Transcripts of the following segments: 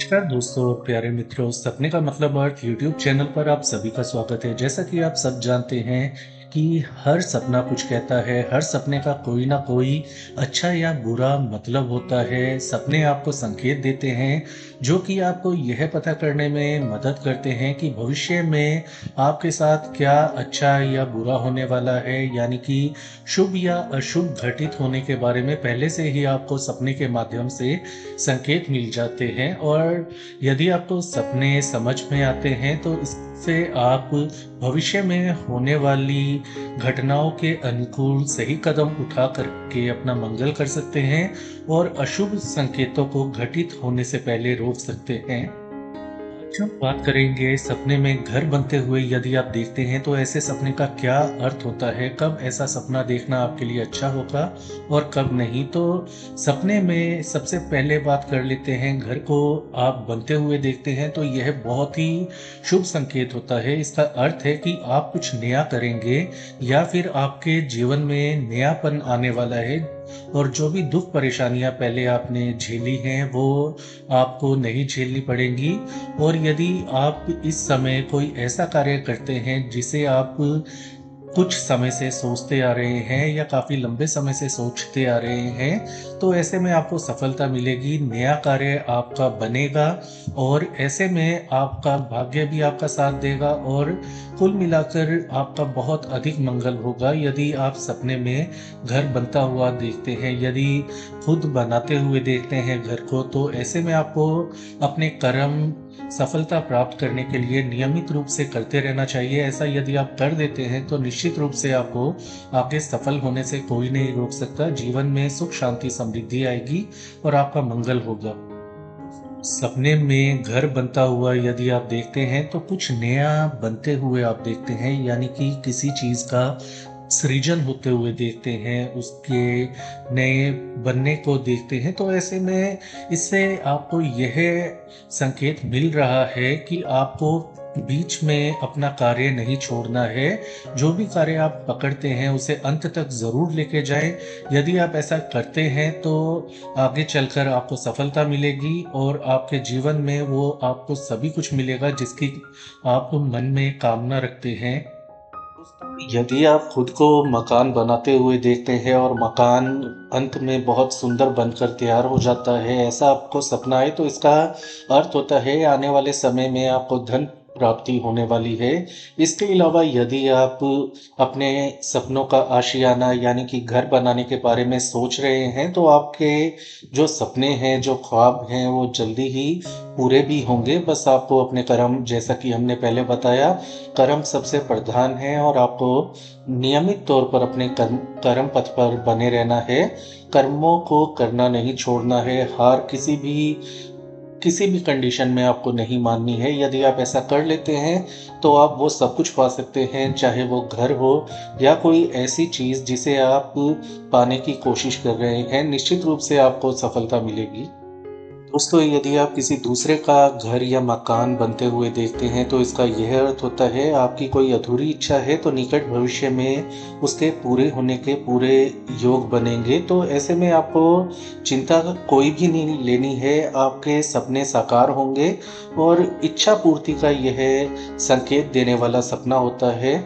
नमस्कार दोस्तों और प्यारे मित्रों, सपने का मतलब अर्थ यूट्यूब चैनल पर आप सभी का स्वागत है। जैसा कि आप सब जानते हैं कि हर सपना कुछ कहता है, हर सपने का कोई ना कोई अच्छा या बुरा मतलब होता है। सपने आपको संकेत देते हैं जो कि आपको यह पता करने में मदद करते हैं कि भविष्य में आपके साथ क्या अच्छा या बुरा होने वाला है, यानी कि शुभ या अशुभ घटित होने के बारे में पहले से ही आपको सपने के माध्यम से संकेत मिल जाते हैं। और यदि आपको सपने समझ में आते हैं तो इससे आप भविष्य में होने वाली घटनाओं के अनुकूल सही कदम उठा करके अपना मंगल कर सकते हैं और अशुभ संकेतों को घटित होने से पहले रोक सकते हैं। आज हम बात करेंगे सपने में घर बनते हुए यदि आप देखते हैं तो ऐसे सपने का क्या अर्थ होता है, कब ऐसा सपना देखना आपके लिए अच्छा होगा और कब नहीं। तो सपने में सबसे पहले बात कर लेते हैं, घर को आप बनते हुए देखते हैं तो यह बहुत ही शुभ संकेत होता है। इसका अर्थ है कि आप कुछ नया करेंगे या फिर आपके जीवन में नयापन आने वाला है और जो भी दुख परेशानियां पहले आपने झेली हैं वो आपको नहीं झेलनी पड़ेंगी। और यदि आप इस समय कोई ऐसा कार्य करते हैं जिसे आप कुछ समय से सोचते आ रहे हैं या काफ़ी लंबे समय से सोचते आ रहे हैं, तो ऐसे में आपको सफलता मिलेगी, नया कार्य आपका बनेगा और ऐसे में आपका भाग्य भी आपका साथ देगा और कुल मिलाकर आपका बहुत अधिक मंगल होगा। यदि आप सपने में घर बनता हुआ देखते हैं, यदि खुद बनाते हुए देखते हैं घर को, तो ऐसे में आपको अपने कर्म सफलता प्राप्त करने के लिए नियमित रूप से करते रहना चाहिए। ऐसा यदि आप कर देते हैं तो निश्चित रूप से आपको आगे सफल होने से कोई नहीं रोक सकता। जीवन में सुख शांति समृद्धि आएगी और आपका मंगल होगा। सपने में घर बनता हुआ यदि आप देखते हैं तो कुछ नया बनते हुए आप देखते हैं, यानी कि किसी चीज का सृजन होते हुए देखते हैं, उसके नए बनने को देखते हैं। तो ऐसे में इससे आपको यह संकेत मिल रहा है कि आपको बीच में अपना कार्य नहीं छोड़ना है। जो भी कार्य आप पकड़ते हैं उसे अंत तक जरूर लेके जाएं। यदि आप ऐसा करते हैं तो आगे चलकर आपको सफलता मिलेगी और आपके जीवन में वो आपको सभी कुछ मिलेगा जिसकी आप मन में कामना रखते हैं। यदि आप खुद को मकान बनाते हुए देखते हैं और मकान अंत में बहुत सुंदर बनकर तैयार हो जाता है, ऐसा आपको सपना है, तो इसका अर्थ होता है आने वाले समय में आपको धन प्राप्ति होने वाली है। इसके अलावा यदि आप अपने सपनों का आशियाना यानी कि घर बनाने के बारे में सोच रहे हैं तो आपके जो सपने हैं, जो ख्वाब हैं, वो जल्दी ही पूरे भी होंगे। बस आपको अपने कर्म, जैसा कि हमने पहले बताया, कर्म सबसे प्रधान है और आपको नियमित तौर पर अपने कर्म पथ पर बने रहना है। कर्मों को करना नहीं छोड़ना है। हार किसी भी कंडीशन में आपको नहीं माननी है। यदि आप ऐसा कर लेते हैं तो आप वो सब कुछ पा सकते हैं, चाहे वो घर हो या कोई ऐसी चीज जिसे आप पाने की कोशिश कर रहे हैं। निश्चित रूप से आपको सफलता मिलेगी। दोस्तों, यदि आप किसी दूसरे का घर या मकान बनते हुए देखते हैं तो इसका यह अर्थ होता है आपकी कोई अधूरी इच्छा है तो निकट भविष्य में उसके पूरे होने के पूरे योग बनेंगे। तो ऐसे में आपको चिंता कोई भी नहीं लेनी है, आपके सपने साकार होंगे और इच्छा पूर्ति का यह संकेत देने वाला सपना होता है।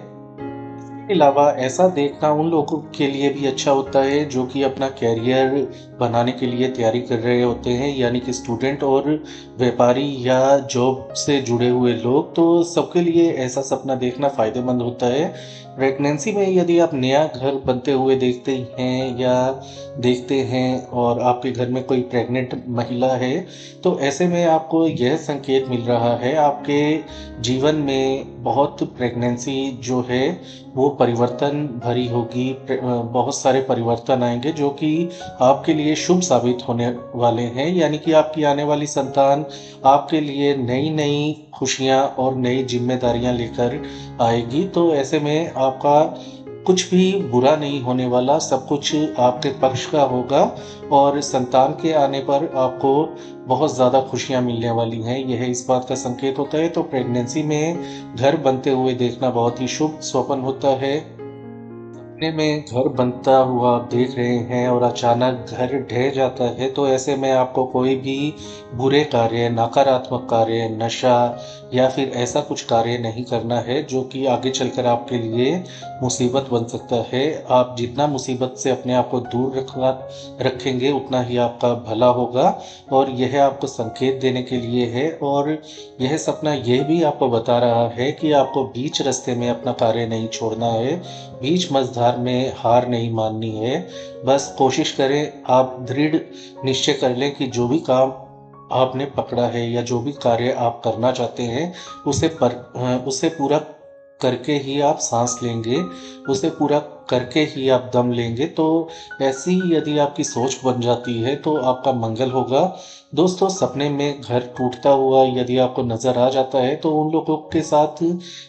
इसके अलावा ऐसा देखना उन लोगों के लिए भी अच्छा होता है जो कि अपना कैरियर बनाने के लिए तैयारी कर रहे होते हैं, यानी कि स्टूडेंट और व्यापारी या जॉब से जुड़े हुए लोग। तो सबके लिए ऐसा सपना देखना फायदेमंद होता है। प्रेगनेंसी में यदि आप नया घर बनते हुए देखते हैं या देखते हैं और आपके घर में कोई प्रेग्नेंट महिला है, तो ऐसे में आपको यह संकेत मिल रहा है आपके जीवन में बहुत प्रेगनेंसी जो है वो परिवर्तन भरी होगी। बहुत सारे परिवर्तन आएंगे जो कि आपके लिए शुभ साबित होने वाले हैं, यानी कि आपकी आने वाली संतान आपके लिए नई नई खुशियां और नई जिम्मेदारियां लेकर आएगी। तो ऐसे में आपका कुछ भी बुरा नहीं होने वाला, सब कुछ आपके पक्ष का होगा और संतान के आने पर आपको बहुत ज़्यादा खुशियां मिलने वाली हैं, यह इस बात का संकेत होता है। तो प्रेगनेंसी में घर बनते हुए देखना बहुत ही शुभ स्वप्न होता है। सपने में घर बनता हुआ आप देख रहे हैं और अचानक घर ढह जाता है, तो ऐसे में आपको कोई भी बुरे कार्य, नकारात्मक कार्य, नशा या फिर ऐसा कुछ कार्य नहीं करना है जो कि आगे चलकर आपके लिए मुसीबत बन सकता है। आप जितना मुसीबत से अपने आप को दूर रखेंगे उतना ही आपका भला होगा। और यह आपको संकेत देने के लिए है, और यह सपना यह भी आपको बता रहा है कि आपको बीच रास्ते में अपना कार्य नहीं छोड़ना है, बीच मझधार में हार नहीं माननी है। बस कोशिश करें, आप दृढ़ निश्चय कर लें कि जो भी काम आपने पकड़ा है या जो भी कार्य आप करना चाहते हैं, उसे पूरा करके ही आप साँस लेंगे, उसे पूरा करके ही आप दम लेंगे। तो ऐसी यदि आपकी सोच बन जाती है तो आपका मंगल होगा। दोस्तों, सपने में घर टूटता हुआ यदि आपको नज़र आ जाता है तो उन लोगों के साथ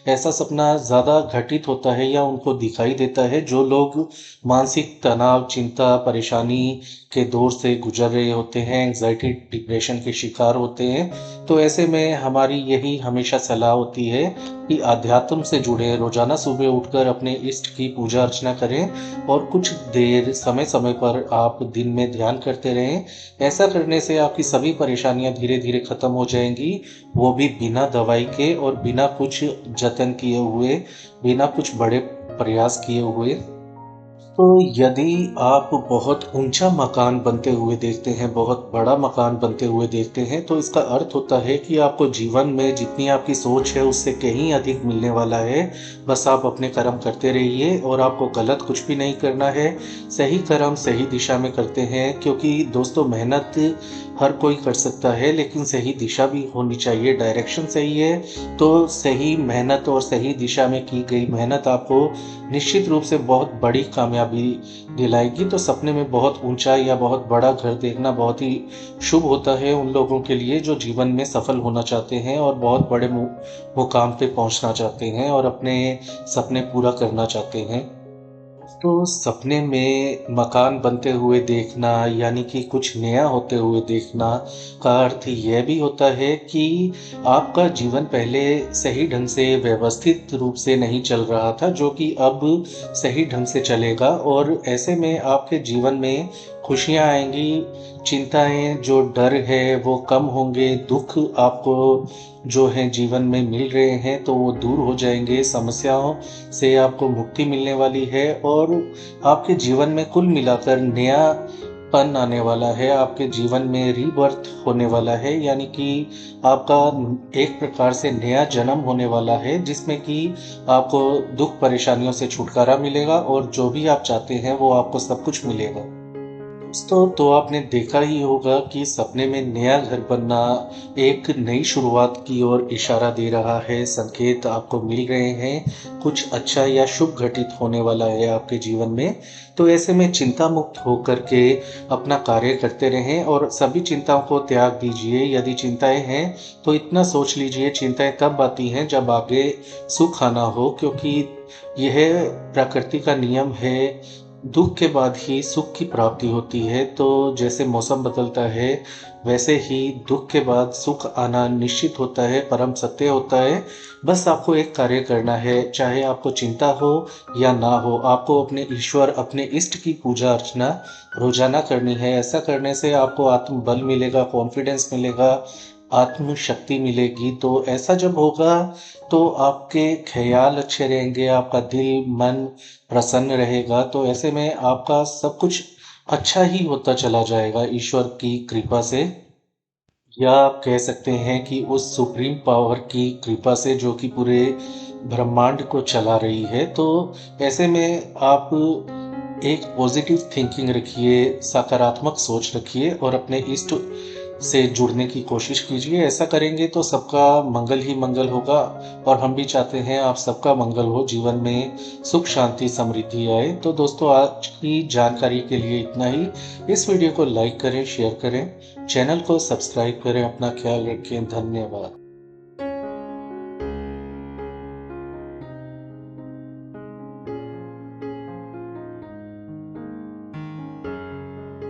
ऐसा सपना ज़्यादा घटित होता है या उनको दिखाई देता है जो लोग मानसिक तनाव, चिंता, परेशानी के दौर से गुज़र रहे होते हैं, एंग्ज़ायटी, डिप्रेशन के शिकार होते हैं। तो ऐसे में हमारी यही हमेशा सलाह होती है कि अध्यात्म से जुड़े, रोज़ाना सुबह उठकर अपने इष्ट की पूजा अर्चना करें और कुछ देर समय-समय पर आप दिन में ध्यान करते रहें। ऐसा करने से आपकी सभी परेशानियाँ धीरे-धीरे खत्म हो जाएँगी, वो भी बिना दवाई के और बिना कुछ जतन किए हुए, बिना कुछ बड़े प्रयास किए हुए। तो यदि आप बहुत ऊंचा मकान बनते हुए देखते हैं, बहुत बड़ा मकान बनते हुए देखते हैं, तो इसका अर्थ होता है कि आपको जीवन में जितनी आपकी सोच है उससे कहीं अधिक मिलने वाला है। बस आप अपने कर्म करते रहिए और आपको गलत कुछ भी नहीं करना है। सही कर्म सही दिशा में करते हैं, क्योंकि दोस्तों मेहनत हर कोई कर सकता है, लेकिन सही दिशा भी होनी चाहिए, डायरेक्शन सही है तो सही मेहनत और सही दिशा में की गई मेहनत आपको निश्चित रूप से बहुत बड़ी कामयाबी दिलाएगी। तो सपने में बहुत ऊंचा या बहुत बड़ा घर देखना बहुत ही शुभ होता है उन लोगों के लिए जो जीवन में सफल होना चाहते हैं और बहुत बड़े मुकाम पे पहुंचना चाहते हैं और अपने सपने पूरा करना चाहते हैं। तो सपने में मकान बनते हुए देखना यानी कि कुछ नया होते हुए देखना का अर्थ यह भी होता है कि आपका जीवन पहले सही ढंग से व्यवस्थित रूप से नहीं चल रहा था, जो कि अब सही ढंग से चलेगा और ऐसे में आपके जीवन में खुशियाँ आएँगी, चिंताएँ जो डर है वो कम होंगे, दुःख आपको जो है जीवन में मिल रहे हैं तो वो दूर हो जाएँगे, समस्याओं से आपको मुक्ति मिलने वाली है और आपके जीवन में कुल मिलाकर नयापन आने वाला है, आपके जीवन में रीबर्थ होने वाला है, यानी कि आपका एक प्रकार से नया जन्म होने वाला है जिसमें कि आपको दुःख परेशानियों से छुटकारा मिलेगा और जो भी आप चाहते हैं वो आपको सब कुछ मिलेगा। दोस्तों, तो आपने देखा ही होगा कि सपने में नया घर बनना एक नई शुरुआत की ओर इशारा दे रहा है, संकेत आपको मिल रहे हैं, कुछ अच्छा या शुभ घटित होने वाला है आपके जीवन में। तो ऐसे में चिंता मुक्त होकर के अपना कार्य करते रहें और सभी चिंताओं को त्याग दीजिए। यदि चिंताएं हैं तो इतना सोच लीजिए, चिंताएं तब आती हैं जब आगे सुख आना हो, क्योंकि यह प्रकृति का नियम है। दुःख के बाद ही सुख की प्राप्ति होती है, तो जैसे मौसम बदलता है, वैसे ही दुःख के बाद सुख आना निश्चित होता है, परम सत्य होता है। बस आपको एक कार्य करना है, चाहे आपको चिंता हो या ना हो, आपको अपने ईश्वर, अपने इष्ट की पूजा अर्चना रोज़ाना करनी है। ऐसा करने से आपको आत्मबल मिलेगा, कॉन्फिडेंस मिलेगा, आत्मशक्ति मिलेगी। तो ऐसा जब होगा तो आपके ख़्याल अच्छे रहेंगे, आपका दिल, मन प्रसन्न रहेगा, तो ऐसे में आपका सब कुछ अच्छा ही होता चला जाएगा ईश्वर की कृपा से, या आप कह सकते हैं कि उस सुप्रीम पावर की कृपा से जो कि पूरे ब्रह्मांड को चला रही है। तो ऐसे में आप एक पॉजिटिव थिंकिंग रखिए, सकारात्मक सोच रखिए और अपने इष्ट से जुड़ने की कोशिश कीजिए। ऐसा करेंगे तो सबका मंगल ही मंगल होगा और हम भी चाहते हैं आप सबका मंगल हो, जीवन में सुख, शांति, समृद्धि आए। तो दोस्तों, आज की जानकारी के लिए इतना ही। इस वीडियो को लाइक करें, शेयर करें, चैनल को सब्सक्राइब करें। अपना ख्याल रखें। धन्यवाद।